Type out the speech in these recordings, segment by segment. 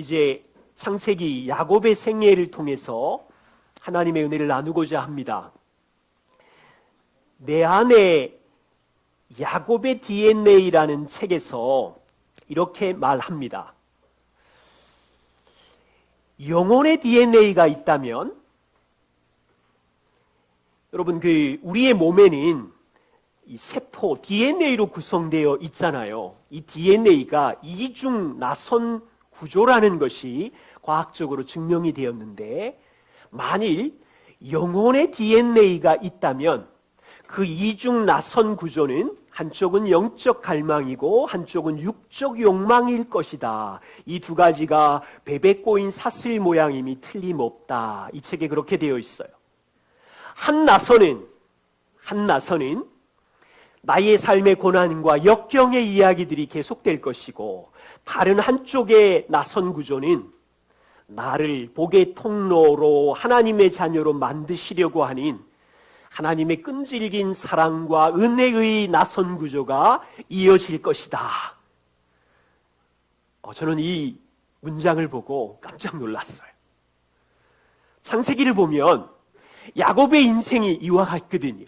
이제 창세기 야곱의 생애를 통해서 하나님의 은혜를 나누고자 합니다. 내 안에 야곱의 DNA라는 책에서 이렇게 말합니다. 영혼의 DNA가 있다면, 여러분, 우리의 몸에는 이 세포, DNA로 구성되어 있잖아요. 이 DNA가 이중 나선 구조라는 것이 과학적으로 증명이 되었는데, 만일 영혼의 DNA가 있다면 그 이중 나선 구조는 한쪽은 영적 갈망이고 한쪽은 육적 욕망일 것이다. 이 두 가지가 베베 꼬인 사슬 모양임이 틀림없다. 이 책에 그렇게 되어 있어요. 한 나선은 나의 삶의 고난과 역경의 이야기들이 계속될 것이고, 다른 한쪽의 나선 구조는 나를 복의 통로로 하나님의 자녀로 만드시려고 하는 하나님의 끈질긴 사랑과 은혜의 나선 구조가 이어질 것이다. 저는 이 문장을 보고 깜짝 놀랐어요. 창세기를 보면 야곱의 인생이 이와 같거든요.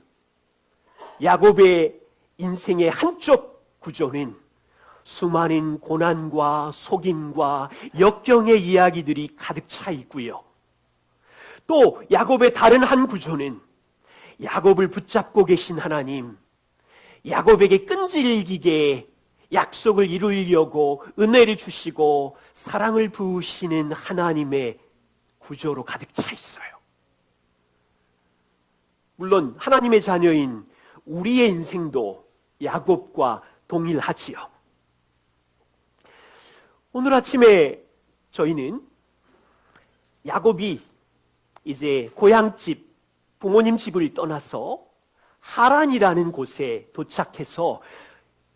야곱의 인생의 한쪽 구조는 수많은 고난과 속임과 역경의 이야기들이 가득 차 있고요. 또 야곱의 다른 한 구조는 야곱을 붙잡고 계신 하나님, 야곱에게 끈질기게 약속을 이루려고 은혜를 주시고 사랑을 부으시는 하나님의 구조로 가득 차 있어요. 물론 하나님의 자녀인 우리의 인생도 야곱과 동일하지요. 오늘 아침에 저희는 야곱이 이제 고향집, 부모님 집을 떠나서 하란이라는 곳에 도착해서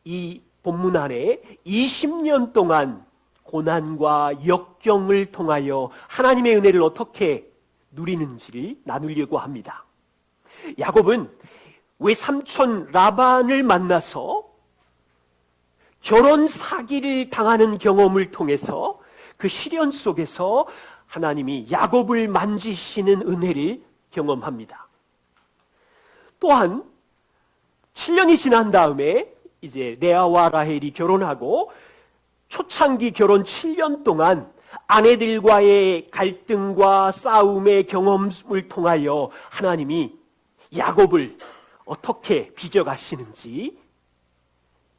이 본문 안에 20년 동안 고난과 역경을 통하여 하나님의 은혜를 어떻게 누리는지를 나누려고 합니다. 야곱은 외삼촌 라반을 만나서 결혼 사기를 당하는 경험을 통해서 그 시련 속에서 하나님이 야곱을 만지시는 은혜를 경험합니다. 또한 7년이 지난 다음에 이제 레아와 라헬이 결혼하고 초창기 결혼 7년 동안 아내들과의 갈등과 싸움의 경험을 통하여 하나님이 야곱을 어떻게 빚어가시는지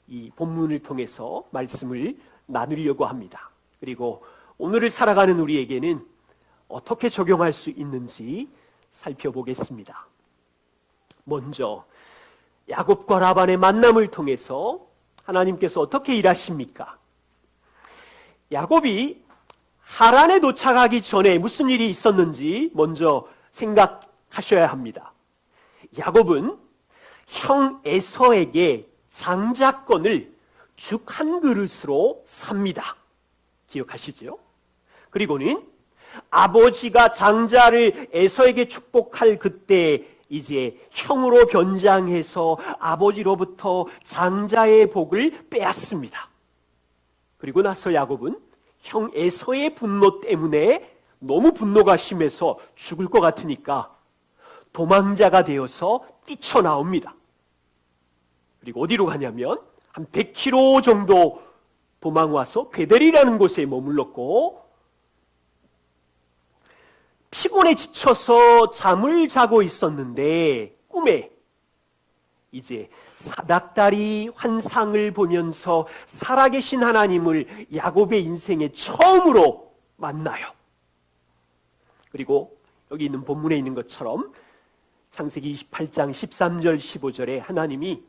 이 본문을 통해서 말씀을 나누려고 합니다. 그리고 오늘을 살아가는 우리에게는 어떻게 적용할 수 있는지 살펴보겠습니다. 먼저 야곱과 라반의 만남을 통해서 하나님께서 어떻게 일하십니까? 야곱이 하란에 도착하기 전에 무슨 일이 있었는지 먼저 생각하셔야 합니다. 야곱은 형 에서에게 장자권을 죽 한 그릇으로 삽니다. 기억하시죠? 그리고는 아버지가 장자를 에서에게 축복할 그때 이제 형으로 변장해서 아버지로부터 장자의 복을 빼앗습니다. 그리고 나서 야곱은 형 에서의 분노 때문에 너무 분노가 심해서 죽을 것 같으니까 도망자가 되어서 뛰쳐나옵니다. 그리고 어디로 가냐면 한 100km 정도 도망와서 베델이라는 곳에 머물렀고, 피곤에 지쳐서 잠을 자고 있었는데 꿈에 이제 사닥다리 환상을 보면서 살아계신 하나님을 야곱의 인생에 처음으로 만나요. 그리고 여기 있는 본문에 있는 것처럼 창세기 28장 13절 15절에 하나님이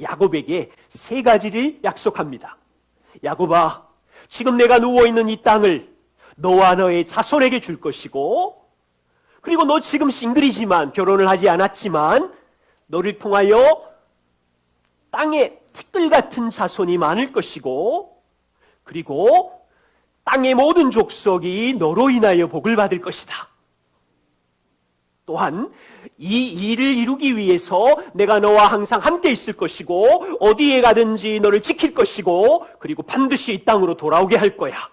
야곱에게 세 가지를 약속합니다. 야곱아, 지금 내가 누워있는 이 땅을 너와 너의 자손에게 줄 것이고, 그리고 너 지금 싱글이지만 결혼을 하지 않았지만 너를 통하여 땅에 티끌 같은 자손이 많을 것이고, 그리고 땅의 모든 족속이 너로 인하여 복을 받을 것이다. 또한 이 일을 이루기 위해서 내가 너와 항상 함께 있을 것이고 어디에 가든지 너를 지킬 것이고 그리고 반드시 이 땅으로 돌아오게 할 거야.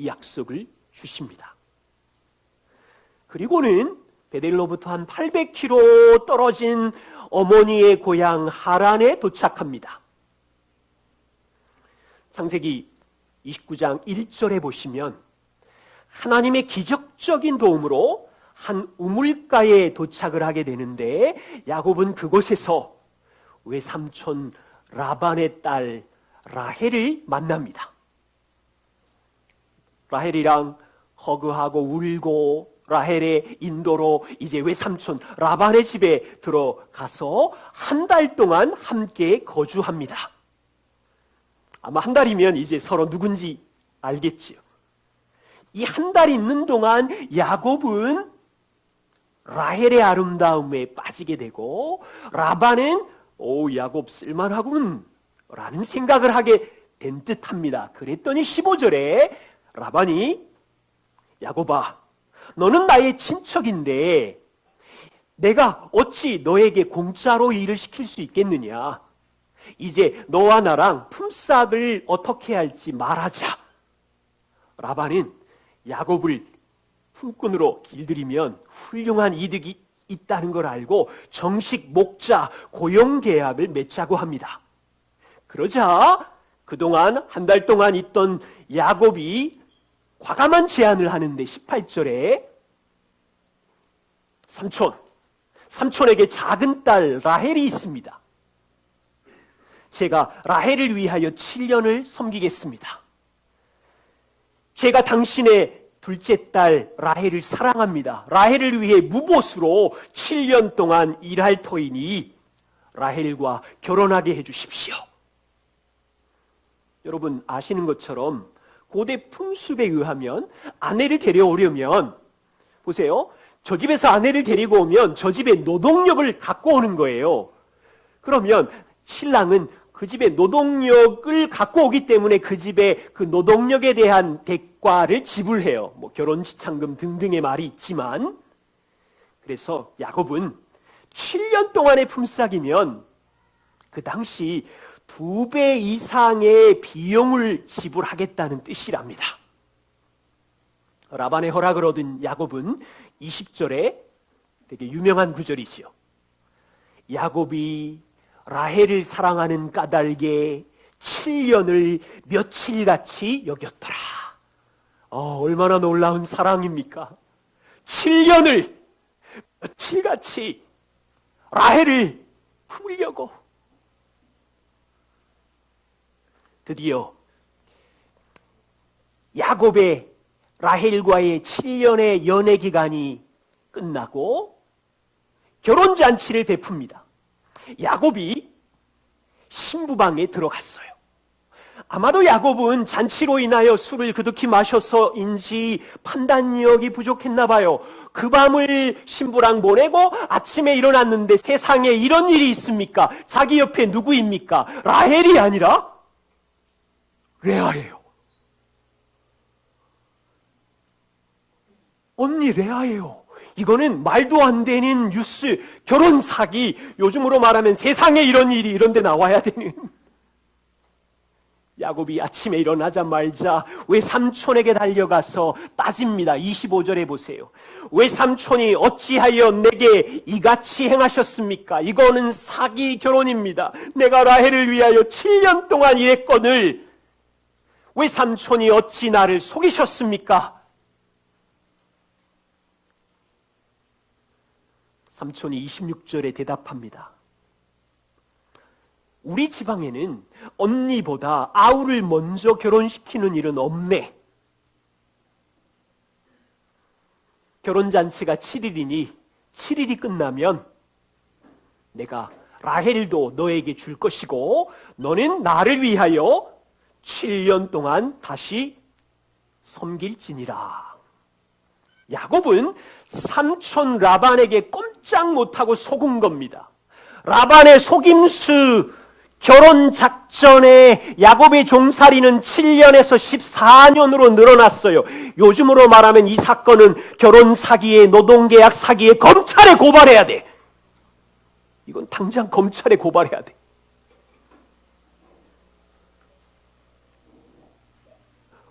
이 약속을 주십니다. 그리고는 베델로부터 한 800km 떨어진 어머니의 고향 하란에 도착합니다. 창세기 29장 1절에 보시면 하나님의 기적적인 도움으로 한 우물가에 도착을 하게 되는데 야곱은 그곳에서 외삼촌 라반의 딸 라헬을 만납니다. 라헬이랑 허그하고 울고 라헬의 인도로 이제 외삼촌 라반의 집에 들어가서 한 달 동안 함께 거주합니다. 아마 한 달이면 이제 서로 누군지 알겠지요. 이 한 달 있는 동안 야곱은 라헬의 아름다움에 빠지게 되고 라반은 야곱 쓸만하군 라는 생각을 하게 된 듯합니다. 그랬더니 15절에 라반이 야곱아, 너는 나의 친척인데 내가 어찌 너에게 공짜로 일을 시킬 수 있겠느냐. 이제 너와 나랑 품삯을 어떻게 할지 말하자. 라반은 야곱을 품꾼으로 길들이면 훌륭한 이득이 있다는 걸 알고 정식 목자 고용계약을 맺자고 합니다. 그러자 그동안 한 달 동안 있던 야곱이 과감한 제안을 하는데 18절에 삼촌에게 작은 딸 라헬이 있습니다. 제가 라헬을 위하여 7년을 섬기겠습니다. 제가 당신의 둘째 딸 라헬을 사랑합니다. 라헬을 위해 무보수로 7년 동안 일할 터이니 라헬과 결혼하게 해주십시오. 여러분 아시는 것처럼 고대 풍습에 의하면 아내를 데려오려면 보세요. 저 집에서 아내를 데리고 오면 저 집의 노동력을 갖고 오는 거예요. 그러면 신랑은 그 집의 노동력을 갖고 오기 때문에 그 집의 그 노동력에 대한 대가를 지불해요. 결혼지참금 등등의 말이 있지만, 그래서 야곱은 7년 동안의 품삯이면 그 당시 2배 이상의 비용을 지불하겠다는 뜻이랍니다. 라반의 허락을 얻은 야곱은 20절에 되게 유명한 구절이지요. 야곱이 라헬을 사랑하는 까닭에 7년을 며칠같이 여겼더라. 얼마나 놀라운 사랑입니까? 7년을 며칠같이 라헬을 품으려고. 드디어 야곱의 라헬과의 7년의 연애 기간이 끝나고 결혼잔치를 베풉니다. 야곱이 신부방에 들어갔어요. 아마도 야곱은 잔치로 인하여 술을 그득히 마셔서인지 판단력이 부족했나 봐요. 그 밤을 신부랑 보내고 아침에 일어났는데 세상에 이런 일이 있습니까? 자기 옆에 누구입니까? 라헬이 아니라 레아예요. 언니 레아예요. 이거는 말도 안 되는 뉴스, 결혼 사기, 요즘으로 말하면 세상에 이런 일이 이런 데 나와야 되는. 야곱이 아침에 일어나자마자 외삼촌에게 달려가서 따집니다. 25절에 보세요. 외삼촌이 어찌하여 내게 이같이 행하셨습니까? 이거는 사기 결혼입니다. 내가 라헬을 위하여 7년 동안 일했거늘 외삼촌이 어찌 나를 속이셨습니까? 삼촌이 26절에 대답합니다. 우리 지방에는 언니보다 아우를 먼저 결혼시키는 일은 없네. 결혼잔치가 7일이니 7일이 끝나면 내가 라헬도 너에게 줄 것이고 너는 나를 위하여 7년 동안 다시 섬길지니라. 야곱은 삼촌 라반에게 꼼짝 못하고 속은 겁니다. 라반의 속임수 결혼 작전에 야곱의 종살이는 7년에서 14년으로 늘어났어요. 요즘으로 말하면 이 사건은 결혼 사기에 노동계약 사기에 검찰에 고발해야 돼. 이건 당장 검찰에 고발해야 돼.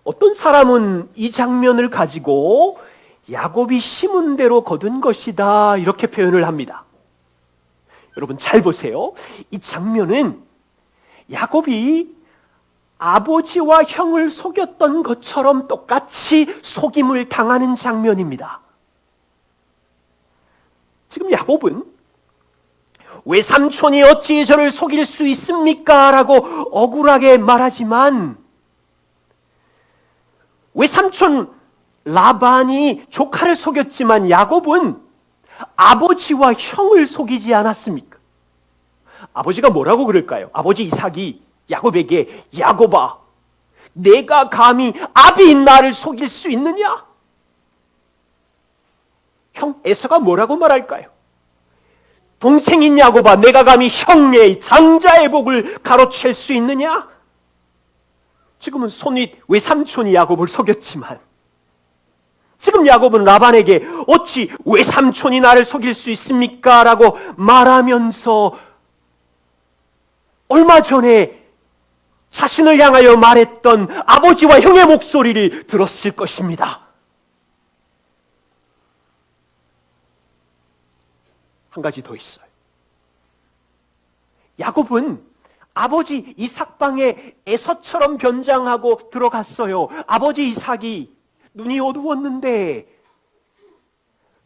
어떤 사람은 이 장면을 가지고 야곱이 심은 대로 거둔 것이다 이렇게 표현을 합니다. 여러분 잘 보세요. 이 장면은 야곱이 아버지와 형을 속였던 것처럼 똑같이 속임을 당하는 장면입니다. 지금 야곱은 외삼촌이 어찌 저를 속일 수 있습니까? 라고 억울하게 말하지만 외삼촌 라반이 조카를 속였지만 야곱은 아버지와 형을 속이지 않았습니까? 아버지가 뭐라고 그럴까요? 아버지 이삭이 야곱에게 야곱아, 내가 감히 아비인 나를 속일 수 있느냐? 형 에서가 뭐라고 말할까요? 동생인 야곱아, 내가 감히 형의 장자의 복을 가로챌 수 있느냐? 지금은 손윗 외삼촌이 야곱을 속였지만 지금 야곱은 라반에게 어찌 외삼촌이 나를 속일 수 있습니까? 라고 말하면서 얼마 전에 자신을 향하여 말했던 아버지와 형의 목소리를 들었을 것입니다. 한 가지 더 있어요. 야곱은 아버지 이삭 방에 에서처럼 변장하고 들어갔어요. 아버지 이삭이 눈이 어두웠는데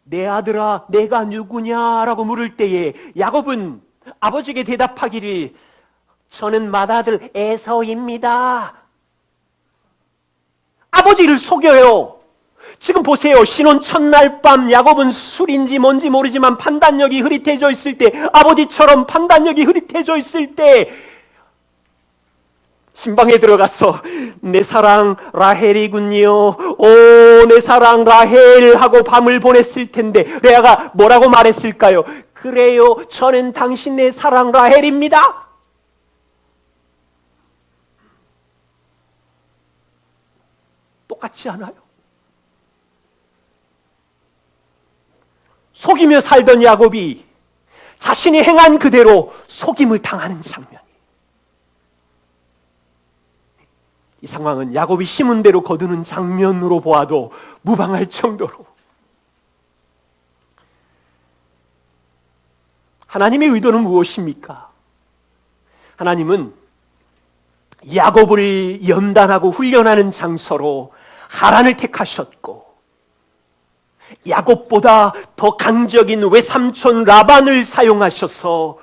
내 아들아 내가 누구냐라고 물을 때에 야곱은 아버지에게 대답하기를 저는 맏아들 에서입니다. 아버지를 속여요. 지금 보세요. 신혼 첫날 밤 야곱은 술인지 뭔지 모르지만 판단력이 흐릿해져 있을 때, 아버지처럼 판단력이 흐릿해져 있을 때 신방에 들어가서 내 사랑 라헬이군요. 오, 내 사랑 라헬 하고 밤을 보냈을 텐데 레아가 뭐라고 말했을까요? 그래요, 저는 당신의 사랑 라헬입니다. 똑같지 않아요? 속이며 살던 야곱이 자신이 행한 그대로 속임을 당하는 장면이에요. 이 상황은 야곱이 심은 대로 거두는 장면으로 보아도 무방할 정도로 하나님의 의도는 무엇입니까? 하나님은 야곱을 연단하고 훈련하는 장소로 하란을 택하셨고 야곱보다 더 강적인 외삼촌 라반을 사용하셔서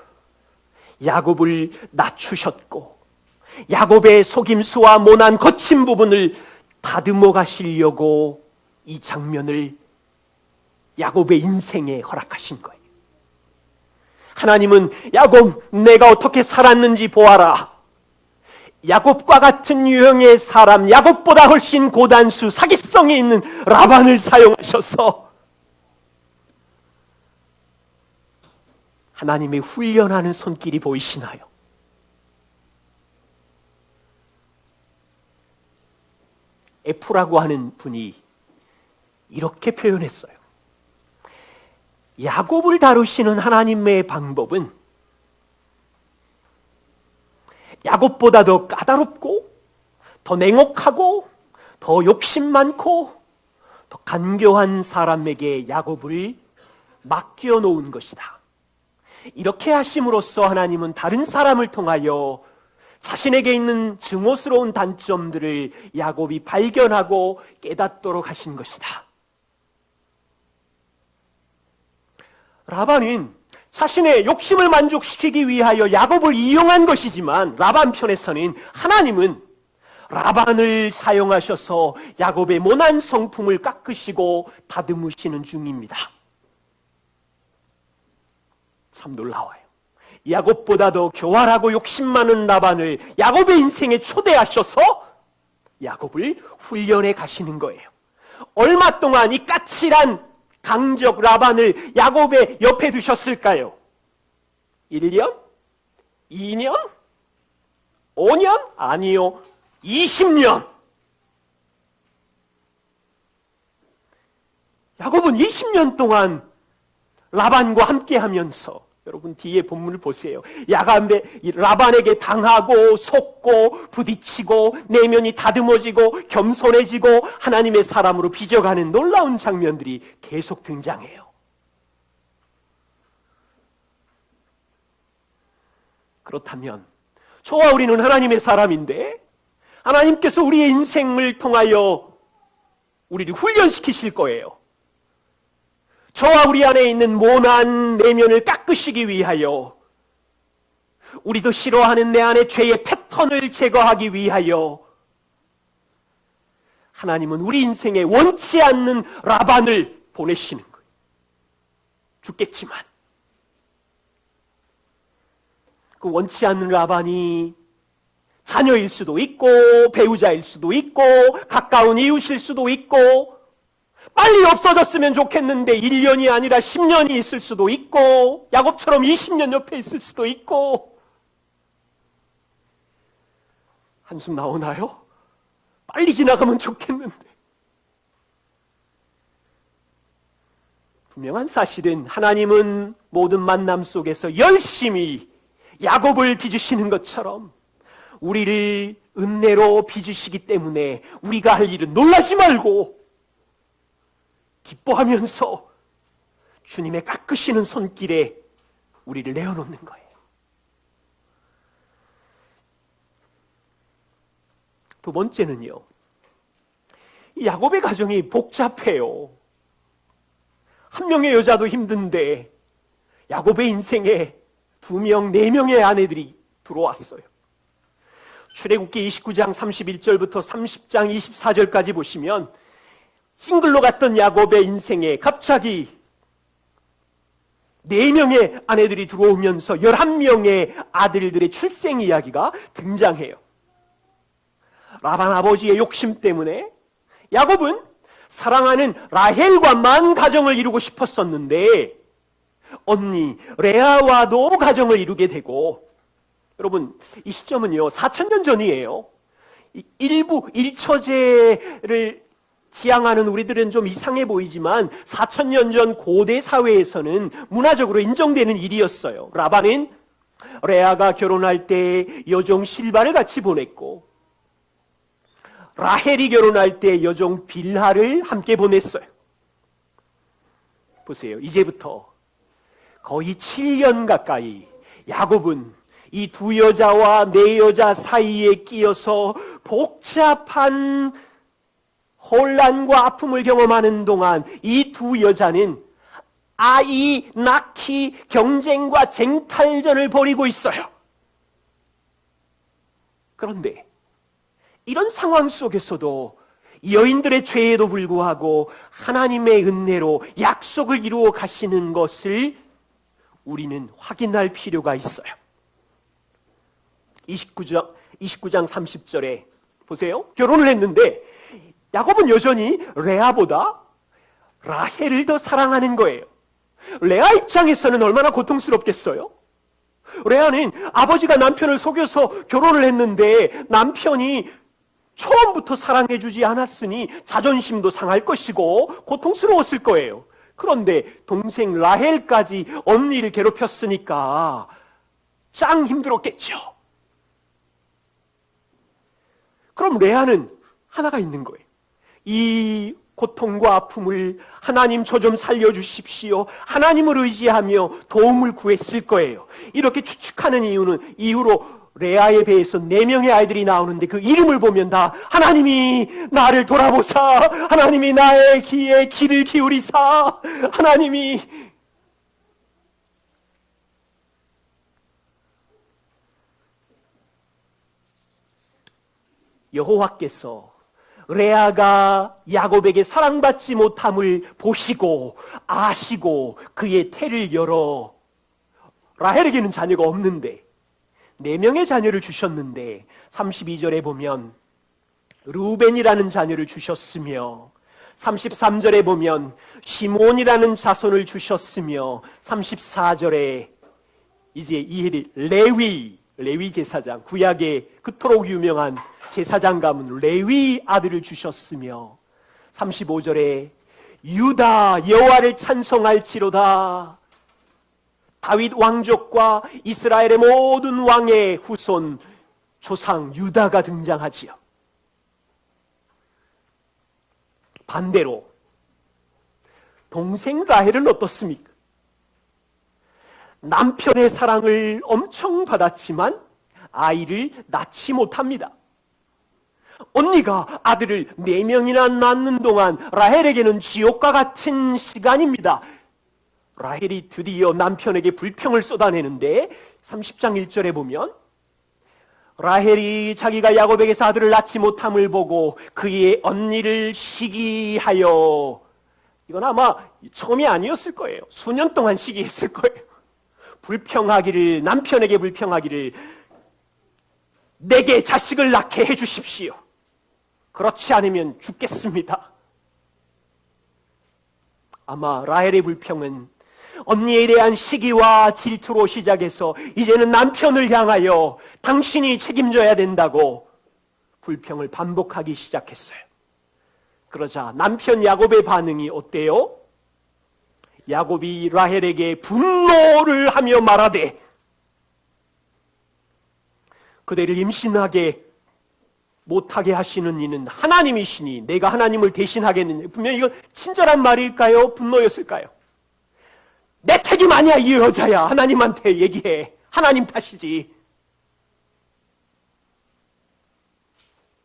야곱을 낮추셨고 야곱의 속임수와 모난 거친 부분을 다듬어 가시려고 이 장면을 야곱의 인생에 허락하신 거예요. 하나님은 야곱 내가 어떻게 살았는지 보아라. 야곱과 같은 유형의 사람, 야곱보다 훨씬 고단수, 사기성이 있는 라반을 사용하셔서 하나님의 훈련하는 손길이 보이시나요? 에프라고 하는 분이 이렇게 표현했어요. 야곱을 다루시는 하나님의 방법은 야곱보다 더 까다롭고 더 냉혹하고 더 욕심 많고 더 간교한 사람에게 야곱을 맡겨 놓은 것이다. 이렇게 하심으로써 하나님은 다른 사람을 통하여 자신에게 있는 증오스러운 단점들을 야곱이 발견하고 깨닫도록 하신 것이다. 라반은 자신의 욕심을 만족시키기 위하여 야곱을 이용한 것이지만 라반 편에서는 하나님은 라반을 사용하셔서 야곱의 모난 성품을 깎으시고 다듬으시는 중입니다. 참 놀라워요. 야곱보다 더 교활하고 욕심 많은 라반을 야곱의 인생에 초대하셔서 야곱을 훈련해 가시는 거예요. 얼마 동안 이 까칠한 강적 라반을 야곱의 옆에 두셨을까요? 1년? 2년? 5년? 아니요. 20년. 야곱은 20년 동안 라반과 함께 하면서 여러분 뒤에 본문을 보세요. 라반에게 당하고 속고 부딪히고 내면이 다듬어지고 겸손해지고 하나님의 사람으로 빚어가는 놀라운 장면들이 계속 등장해요. 그렇다면 저와 우리는 하나님의 사람인데 하나님께서 우리의 인생을 통하여 우리를 훈련시키실 거예요. 저와 우리 안에 있는 모난 내면을 깎으시기 위하여, 우리도 싫어하는 내 안의 죄의 패턴을 제거하기 위하여 하나님은 우리 인생에 원치 않는 라반을 보내시는 거예요. 죽겠지만 그 원치 않는 라반이 자녀일 수도 있고 배우자일 수도 있고 가까운 이웃일 수도 있고 빨리 없어졌으면 좋겠는데 1년이 아니라 10년이 있을 수도 있고 야곱처럼 20년 옆에 있을 수도 있고. 한숨 나오나요? 빨리 지나가면 좋겠는데. 분명한 사실은 하나님은 모든 만남 속에서 열심히 야곱을 빚으시는 것처럼 우리를 은혜로 빚으시기 때문에 우리가 할 일은 놀라지 말고 기뻐하면서 주님의 깎으시는 손길에 우리를 내어놓는 거예요. 두 번째는요, 야곱의 가정이 복잡해요. 한 명의 여자도 힘든데 야곱의 인생에 2명, 4명의 아내들이 들어왔어요. 출애굽기 29장 31절부터 30장 24절까지 보시면 싱글로 갔던 야곱의 인생에 갑자기 4명의 아내들이 들어오면서 11명의 아들들의 출생 이야기가 등장해요. 라반 아버지의 욕심 때문에 야곱은 사랑하는 라헬과만 가정을 이루고 싶었었는데 언니 레아와도 가정을 이루게 되고, 여러분 이 시점은요 4,000년 전이에요. 일부 일처제를 지향하는 우리들은 좀 이상해 보이지만 4,000년 전 고대 사회에서는 문화적으로 인정되는 일이었어요. 라반은 레아가 결혼할 때 여종 실바를 같이 보냈고 라헬이 결혼할 때 여종 빌하를 함께 보냈어요. 보세요. 이제부터 거의 7년 가까이 야곱은 이 두 여자와 네 여자 사이에 끼어서 복잡한 혼란과 아픔을 경험하는 동안 이 두 여자는 아이 낳기 경쟁과 쟁탈전을 벌이고 있어요. 그런데 이런 상황 속에서도 여인들의 죄에도 불구하고 하나님의 은혜로 약속을 이루어 가시는 것을 우리는 확인할 필요가 있어요. 29장 30절에 보세요. 결혼을 했는데 야곱은 여전히 레아보다 라헬을 더 사랑하는 거예요. 레아 입장에서는 얼마나 고통스럽겠어요? 레아는 아버지가 남편을 속여서 결혼을 했는데 남편이 처음부터 사랑해주지 않았으니 자존심도 상할 것이고 고통스러웠을 거예요. 그런데 동생 라헬까지 언니를 괴롭혔으니까 짱 힘들었겠죠. 그럼 레아는 하나가 있는 거예요. 이 고통과 아픔을 하나님 저 좀 살려주십시오. 하나님을 의지하며 도움을 구했을 거예요. 이렇게 추측하는 이유로 레아의 배에서 4명의 아이들이 나오는데 그 이름을 보면 다 하나님이 나를 돌아보사, 하나님이 나의 귀에 귀를 기울이사, 하나님이 여호와께서 레아가 야곱에게 사랑받지 못함을 보시고 아시고 그의 태를 열어 라헬에게는 자녀가 없는데 4명의 자녀를 주셨는데 32절에 보면 루벤이라는 자녀를 주셨으며 33절에 보면 시몬이라는 자손을 주셨으며 34절에 이제 이해를 레위 제사장, 구약의 그토록 유명한 제사장 가문 레위 아들을 주셨으며 35절에 유다 여호와를 찬송할지로다 다윗 왕족과 이스라엘의 모든 왕의 후손 조상 유다가 등장하지요. 반대로 동생 라헬은 어떻습니까? 남편의 사랑을 엄청 받았지만 아이를 낳지 못합니다. 언니가 아들을 4명이나 낳는 동안 라헬에게는 지옥과 같은 시간입니다. 라헬이 드디어 남편에게 불평을 쏟아내는데 30장 1절에 보면 라헬이 자기가 야곱에게서 아들을 낳지 못함을 보고 그의 언니를 시기하여, 이건 아마 처음이 아니었을 거예요. 수년 동안 시기했을 거예요. 불평하기를, 남편에게 불평하기를, 내게 자식을 낳게 해주십시오. 그렇지 않으면 죽겠습니다. 아마 라헬의 불평은 언니에 대한 시기와 질투로 시작해서 이제는 남편을 향하여 당신이 책임져야 된다고 불평을 반복하기 시작했어요. 그러자 남편 야곱의 반응이 어때요? 야곱이 라헬에게 분노를 하며 말하되, 그대를 임신하게 못하게 하시는 이는 하나님이시니 내가 하나님을 대신하겠느냐. 분명히 이건 친절한 말일까요? 분노였을까요? 내 책임 아니야, 이 여자야. 하나님한테 얘기해. 하나님 탓이지.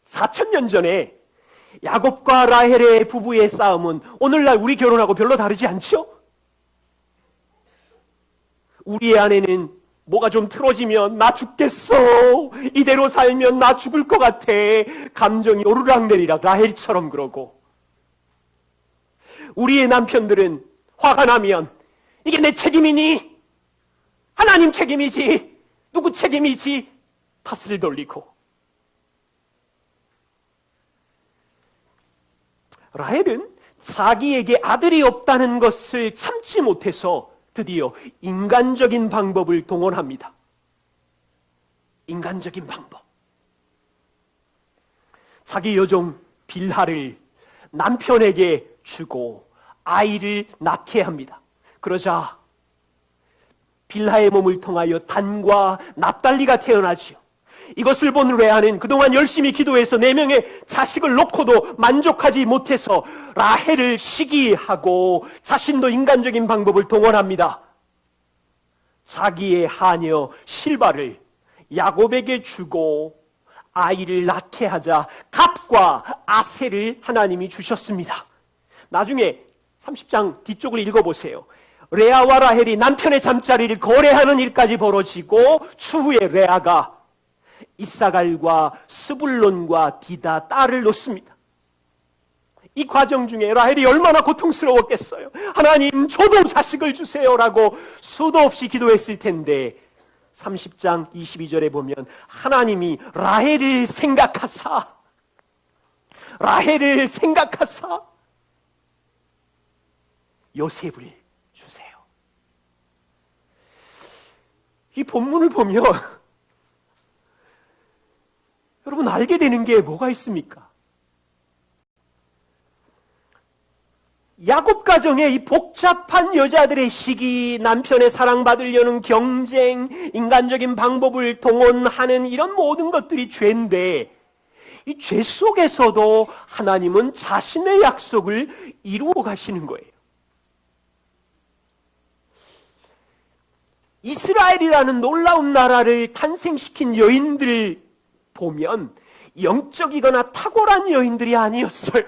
4,000년 전에 야곱과 라헬의 부부의 싸움은 오늘날 우리 결혼하고 별로 다르지 않죠? 우리의 아내는 뭐가 좀 틀어지면 나 죽겠어, 이대로 살면 나 죽을 것 같아, 감정이 오르락내리락 라헬처럼 그러고, 우리의 남편들은 화가 나면 이게 내 책임이니? 하나님 책임이지, 누구 책임이지? 탓을 돌리고. 라헬은 자기에게 아들이 없다는 것을 참지 못해서 드디어 인간적인 방법을 동원합니다. 인간적인 방법. 자기 여종 빌하를 남편에게 주고 아이를 낳게 합니다. 그러자 빌하의 몸을 통하여 단과 납달리가 태어나지요. 이것을 본 레아는 그동안 열심히 기도해서 4명의 자식을 놓고도 만족하지 못해서 라헬을 시기하고 자신도 인간적인 방법을 동원합니다. 자기의 하녀 실바를 야곱에게 주고 아이를 낳게 하자 갓과 아셀을 하나님이 주셨습니다. 나중에 30장 뒤쪽을 읽어보세요. 레아와 라헬이 남편의 잠자리를 거래하는 일까지 벌어지고 추후에 레아가 이사갈과 스불론과 디다 딸을 놓습니다. 이 과정 중에 라헬이 얼마나 고통스러웠겠어요. 하나님, 저도 자식을 주세요라고 수도 없이 기도했을 텐데 30장 22절에 보면 하나님이 라헬을 생각하사 요셉을 주세요. 이 본문을 보면 여러분, 알게 되는 게 뭐가 있습니까? 야곱 가정의 이 복잡한 여자들의 시기, 남편의 사랑받으려는 경쟁, 인간적인 방법을 동원하는 이런 모든 것들이 죄인데, 이 죄 속에서도 하나님은 자신의 약속을 이루어 가시는 거예요. 이스라엘이라는 놀라운 나라를 탄생시킨 여인들 보면 영적이거나 탁월한 여인들이 아니었어요.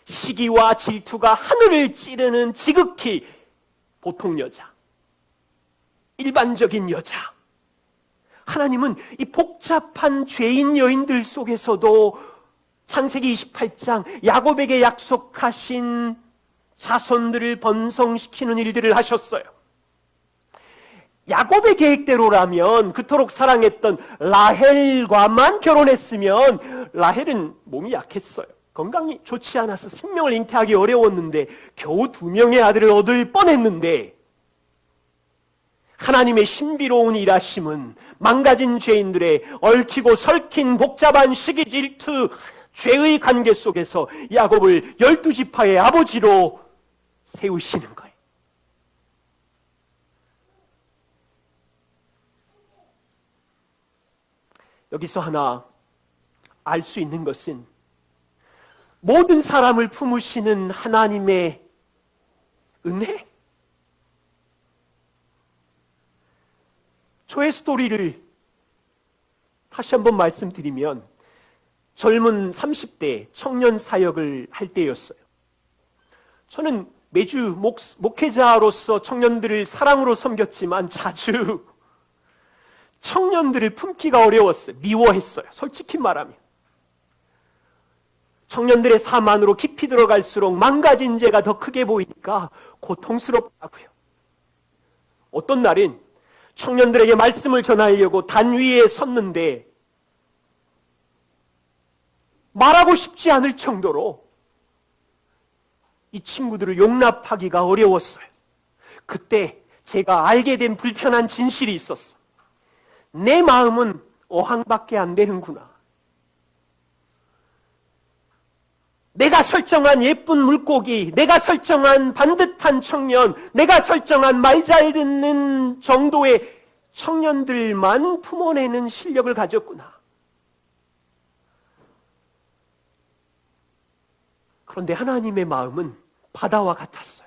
시기와 질투가 하늘을 찌르는 지극히 보통 여자, 일반적인 여자. 하나님은 이 복잡한 죄인 여인들 속에서도 창세기 28장 야곱에게 약속하신 자손들을 번성시키는 일들을 하셨어요. 야곱의 계획대로라면 그토록 사랑했던 라헬과만 결혼했으면, 라헬은 몸이 약했어요. 건강이 좋지 않아서 생명을 잉태하기 어려웠는데 겨우 2명의 아들을 얻을 뻔했는데, 하나님의 신비로운 일하심은 망가진 죄인들의 얽히고 설킨 복잡한 시기 질투 죄의 관계 속에서 야곱을 12지파의 아버지로 세우시는 거예요. 여기서 하나 알 수 있는 것은 모든 사람을 품으시는 하나님의 은혜? 저의 스토리를 다시 한번 말씀드리면 젊은 30대 청년 사역을 할 때였어요. 저는 매주 목회자로서 청년들을 사랑으로 섬겼지만 자주 청년들을 품기가 어려웠어요. 미워했어요. 솔직히 말하면. 청년들의 삶 안으로 깊이 들어갈수록 망가진 죄가 더 크게 보이니까 고통스럽다고요. 어떤 날은 청년들에게 말씀을 전하려고 단 위에 섰는데 말하고 싶지 않을 정도로 이 친구들을 용납하기가 어려웠어요. 그때 제가 알게 된 불편한 진실이 있었어. 내 마음은 어항밖에 안 되는구나. 내가 설정한 예쁜 물고기, 내가 설정한 반듯한 청년, 내가 설정한 말 잘 듣는 정도의 청년들만 품어내는 실력을 가졌구나. 그런데 하나님의 마음은 바다와 같았어요.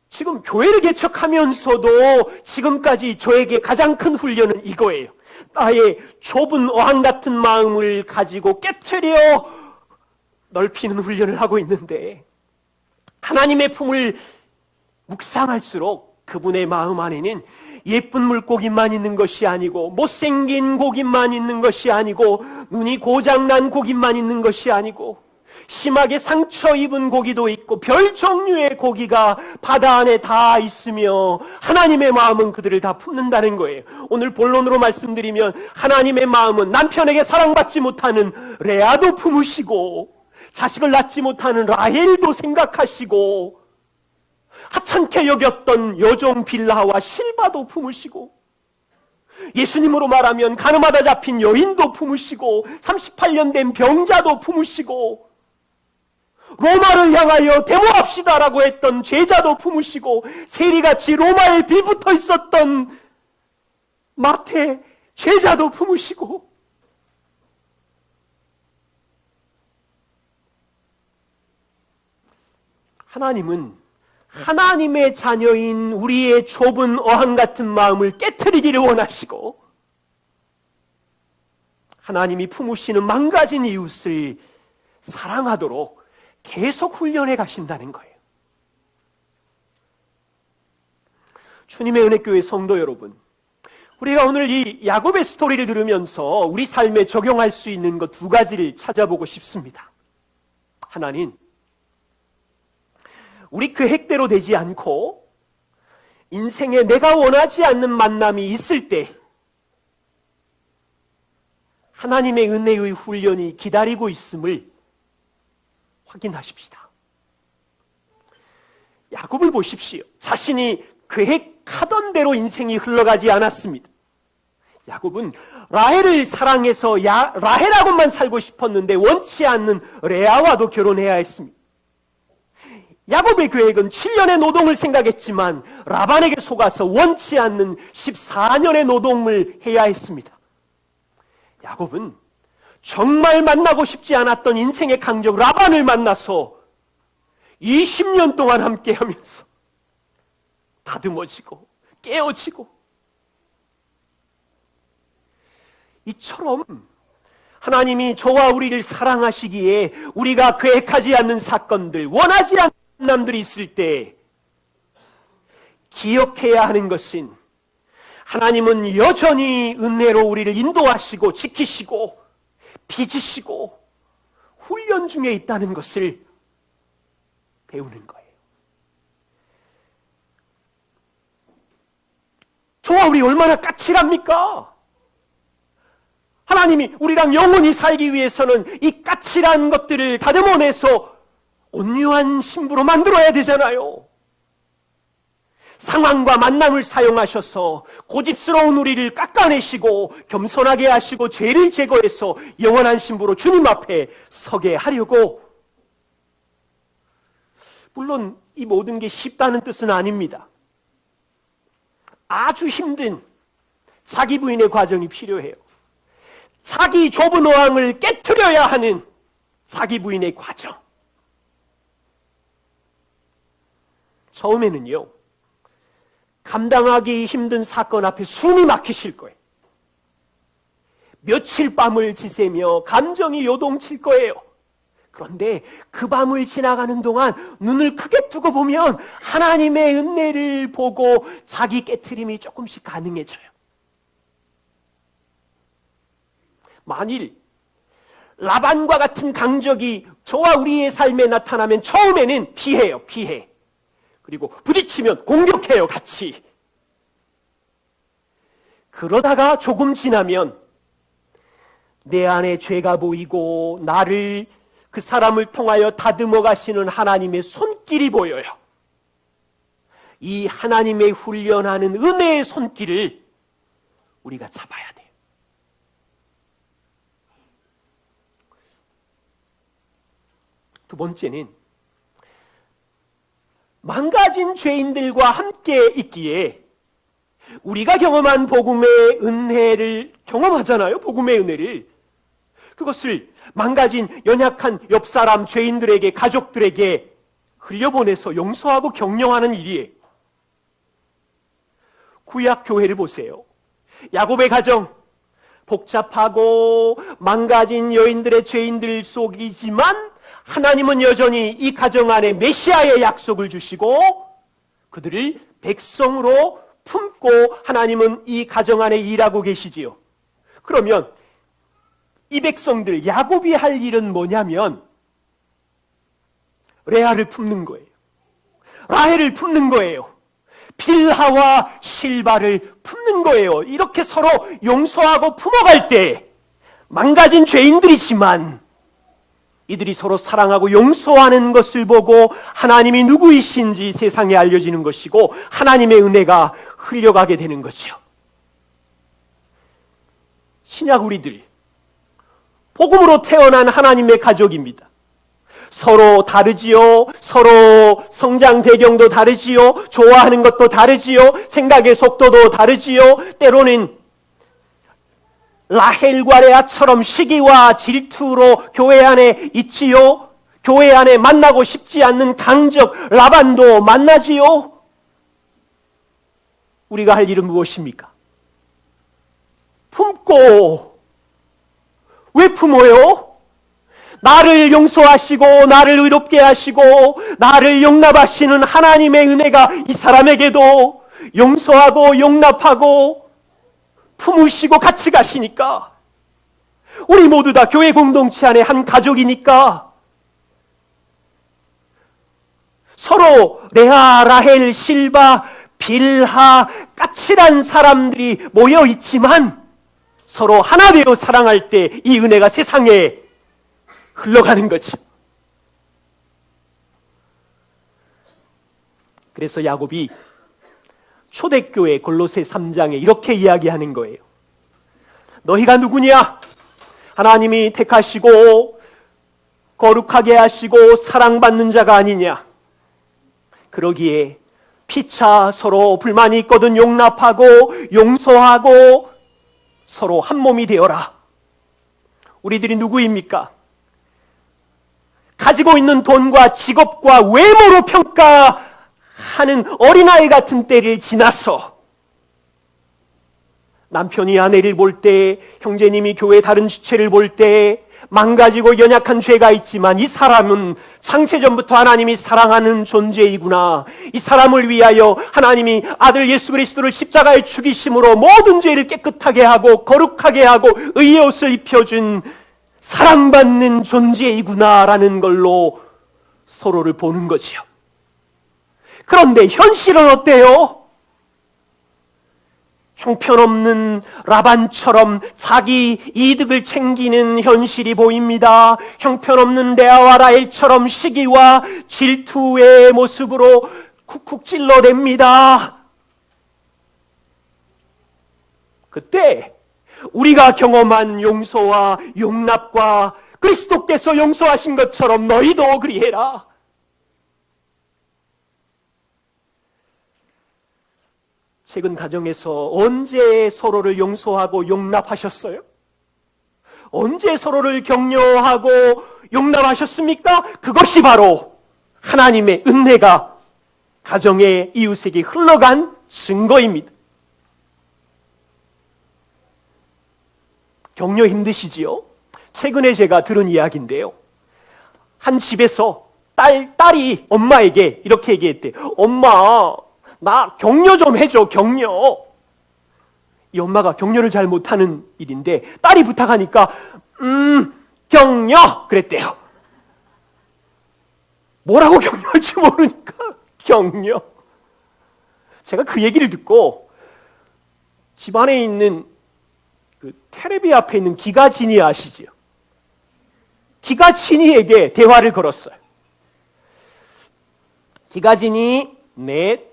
지금 교회를 개척하면서도 지금까지 저에게 가장 큰 훈련은 이거예요. 나의 좁은 어항 같은 마음을 가지고 깨트려 넓히는 훈련을 하고 있는데 하나님의 품을 묵상할수록 그분의 마음 안에는 예쁜 물고기만 있는 것이 아니고 못생긴 고기만 있는 것이 아니고 눈이 고장난 고기만 있는 것이 아니고 심하게 상처 입은 고기도 있고 별 종류의 고기가 바다 안에 다 있으며 하나님의 마음은 그들을 다 품는다는 거예요. 오늘 본론으로 말씀드리면 하나님의 마음은 남편에게 사랑받지 못하는 레아도 품으시고 자식을 낳지 못하는 라헬도 생각하시고 하찮게 여겼던 여종 빌하와 실바도 품으시고 예수님으로 말하면 가늠하다 잡힌 여인도 품으시고 38년 된 병자도 품으시고 로마를 향하여 데모합시다라고 했던 제자도 품으시고 세리같이 로마에 빌붙어 있었던 마태 제자도 품으시고 하나님은 하나님의 자녀인 우리의 좁은 어항 같은 마음을 깨트리기를 원하시고 하나님이 품으시는 망가진 이웃을 사랑하도록 계속 훈련해 가신다는 거예요. 주님의 은혜교회 성도 여러분, 우리가 오늘 이 야곱의 스토리를 들으면서 우리 삶에 적용할 수 있는 것 두 가지를 찾아보고 싶습니다. 하나는 우리 계획대로 되지 않고 인생에 내가 원하지 않는 만남이 있을 때 하나님의 은혜의 훈련이 기다리고 있음을 확인하십시다. 야곱을 보십시오. 자신이 계획하던 대로 인생이 흘러가지 않았습니다. 야곱은 라헬을 사랑해서 라헬하고만 살고 싶었는데 원치 않는 레아와도 결혼해야 했습니다. 야곱의 계획은 7년의 노동을 생각했지만 라반에게 속아서 원치 않는 14년의 노동을 해야 했습니다. 야곱은 정말 만나고 싶지 않았던 인생의 강적 라반을 만나서 20년 동안 함께하면서 다듬어지고 깨어지고 이처럼 하나님이 저와 우리를 사랑하시기에 우리가 계획하지 않는 사건들, 원하지 않는 만남들이 있을 때 기억해야 하는 것은 하나님은 여전히 은혜로 우리를 인도하시고 지키시고 빚으시고 훈련 중에 있다는 것을 배우는 거예요. 저와 우리 얼마나 까칠합니까? 하나님이 우리랑 영원히 살기 위해서는 이 까칠한 것들을 다듬어내서 온유한 신부로 만들어야 되잖아요. 상황과 만남을 사용하셔서 고집스러운 우리를 깎아내시고 겸손하게 하시고 죄를 제거해서 영원한 신부로 주님 앞에 서게 하려고. 물론 이 모든 게 쉽다는 뜻은 아닙니다. 아주 힘든 자기 부인의 과정이 필요해요. 자기 좁은 어항을 깨트려야 하는 자기 부인의 과정. 처음에는요, 감당하기 힘든 사건 앞에 숨이 막히실 거예요. 며칠 밤을 지새며 감정이 요동칠 거예요. 그런데 그 밤을 지나가는 동안 눈을 크게 뜨고 보면 하나님의 은혜를 보고 자기 깨트림이 조금씩 가능해져요. 만일 라반과 같은 강적이 저와 우리의 삶에 나타나면 처음에는 피해요, 피해. 그리고 부딪히면 공격해요, 같이. 그러다가 조금 지나면 내 안에 죄가 보이고 나를, 그 사람을 통하여 다듬어 가시는 하나님의 손길이 보여요. 이 하나님의 훈련하는 은혜의 손길을 우리가 잡아야 돼요. 두 번째는 망가진 죄인들과 함께 있기에 우리가 경험한 복음의 은혜를 경험하잖아요. 복음의 은혜를. 그것을 망가진 연약한 옆사람 죄인들에게, 가족들에게 흘려보내서 용서하고 격려하는 일이에요. 구약 교회를 보세요. 야곱의 가정, 복잡하고 망가진 여인들의 죄인들 속이지만 하나님은 여전히 이 가정 안에 메시아의 약속을 주시고 그들을 백성으로 품고 하나님은 이 가정 안에 일하고 계시지요. 그러면 이 백성들, 야곱이 할 일은 뭐냐면 레아를 품는 거예요. 라헬을 품는 거예요. 빌하와 실바를 품는 거예요. 이렇게 서로 용서하고 품어갈 때 망가진 죄인들이지만 이들이 서로 사랑하고 용서하는 것을 보고 하나님이 누구이신지 세상에 알려지는 것이고 하나님의 은혜가 흘려가게 되는 거죠. 신약 우리들 복음으로 태어난 하나님의 가족입니다. 서로 다르지요. 서로 성장 배경도 다르지요. 좋아하는 것도 다르지요. 생각의 속도도 다르지요. 때로는 라헬과 레아처럼 시기와 질투로 교회 안에 있지요. 교회 안에 만나고 싶지 않는 강적 라반도 만나지요. 우리가 할 일은 무엇입니까? 품고. 왜 품어요? 나를 용서하시고 나를 의롭게 하시고 나를 용납하시는 하나님의 은혜가 이 사람에게도 용서하고 용납하고 품으시고 같이 가시니까 우리 모두 다 교회 공동체 안에 한 가족이니까 서로 레아, 라헬, 실바, 빌하, 까칠한 사람들이 모여 있지만 서로 하나 되어 사랑할 때 이 은혜가 세상에 흘러가는 거죠. 그래서 야곱이 초대교회 골로새 3장에 이렇게 이야기하는 거예요. 너희가 누구냐? 하나님이 택하시고 거룩하게 하시고 사랑받는 자가 아니냐? 그러기에 피차 서로 불만이 있거든 용납하고 용서하고 서로 한 몸이 되어라. 우리들이 누구입니까? 가지고 있는 돈과 직업과 외모로 평가하는 어린아이 같은 때를 지나서 남편이 아내를 볼 때, 형제님이 교회 다른 지체를 볼 때 망가지고 연약한 죄가 있지만 이 사람은 창세전부터 하나님이 사랑하는 존재이구나. 이 사람을 위하여 하나님이 아들 예수 그리스도를 십자가에 죽이심으로 모든 죄를 깨끗하게 하고 거룩하게 하고 의의 옷을 입혀준 사랑받는 존재이구나라는 걸로 서로를 보는 거지요. 그런데 현실은 어때요? 형편없는 라반처럼 자기 이득을 챙기는 현실이 보입니다. 형편없는 레아와 라헬처럼 시기와 질투의 모습으로 쿡쿡 찔러댑니다. 그때 우리가 경험한 용서와 용납과 그리스도께서 용서하신 것처럼 너희도 그리해라. 최근 가정에서 언제 서로를 용서하고 용납하셨어요? 언제 서로를 격려하고 용납하셨습니까? 그것이 바로 하나님의 은혜가 가정의 이웃에게 흘러간 증거입니다. 격려 힘드시지요? 최근에 제가 들은 이야기인데요. 한 집에서 딸이 엄마에게 이렇게 얘기했대. 엄마, 나 격려 좀 해줘, 격려. 이 엄마가 격려를 잘 못하는 일인데 딸이 부탁하니까 격려 그랬대요. 뭐라고 격려할지 모르니까 격려. 제가 그 얘기를 듣고 집안에 있는 그 테레비 앞에 있는 기가진이 아시지요? 기가진이에게 대화를 걸었어요. 기가진이, 네,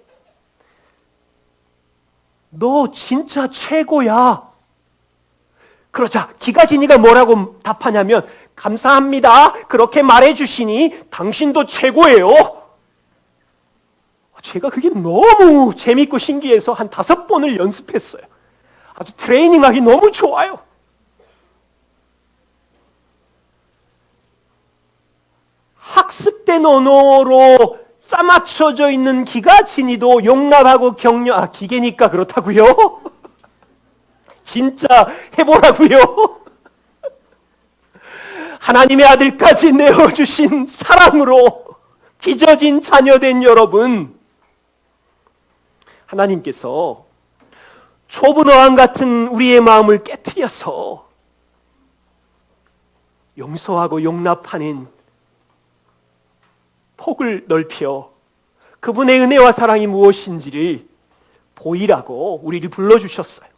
너 진짜 최고야. 그러자 기가진이가 뭐라고 답하냐면, 감사합니다. 그렇게 말해주시니 당신도 최고예요. 제가 그게 너무 재밌고 신기해서 한 5번을 연습했어요. 아주 트레이닝하기 너무 좋아요. 학습된 언어로 짜맞춰져 있는 기가진이도 용납하고 격려, 기계니까 그렇다고요? 진짜 해보라고요? 하나님의 아들까지 내어주신 사랑으로 빚어진 자녀된 여러분, 하나님께서 좁은 어항 같은 우리의 마음을 깨트려서 용서하고 용납하는 폭을 넓혀 그분의 은혜와 사랑이 무엇인지를 보이라고 우리를 불러주셨어요.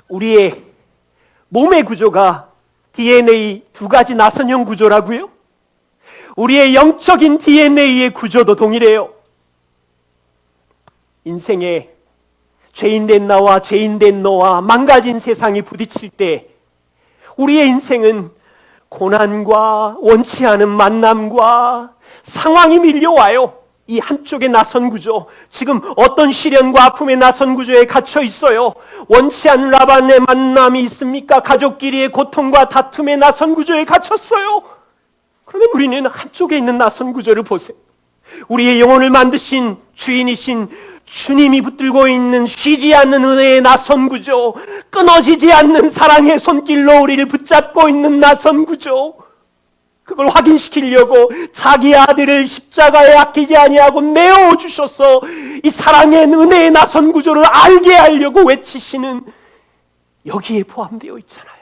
우리의 몸의 구조가 DNA 2가지 나선형 구조라고요? 우리의 영적인 DNA의 구조도 동일해요. 인생에 죄인된 나와 죄인된 너와 망가진 세상이 부딪힐 때 우리의 인생은 고난과 원치 않은 만남과 상황이 밀려와요. 이 한쪽의 나선 구조, 지금 어떤 시련과 아픔의 나선 구조에 갇혀 있어요. 원치 않은 라반의 만남이 있습니까? 가족끼리의 고통과 다툼의 나선 구조에 갇혔어요. 그러면 우리는 한쪽에 있는 나선 구조를 보세요. 우리의 영혼을 만드신 주인이신 주님이 붙들고 있는 쉬지 않는 은혜의 나선 구조, 끊어지지 않는 사랑의 손길로 우리를 붙잡고 있는 나선 구조, 그걸 확인시키려고 자기 아들을 십자가에 아끼지 아니하고 내어주셔서 이 사랑의 은혜의 나선 구조를 알게 하려고 외치시는, 여기에 포함되어 있잖아요.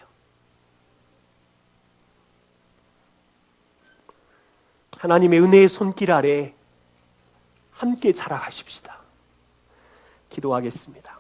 하나님의 은혜의 손길 아래 함께 자라가십시다. 기도하겠습니다.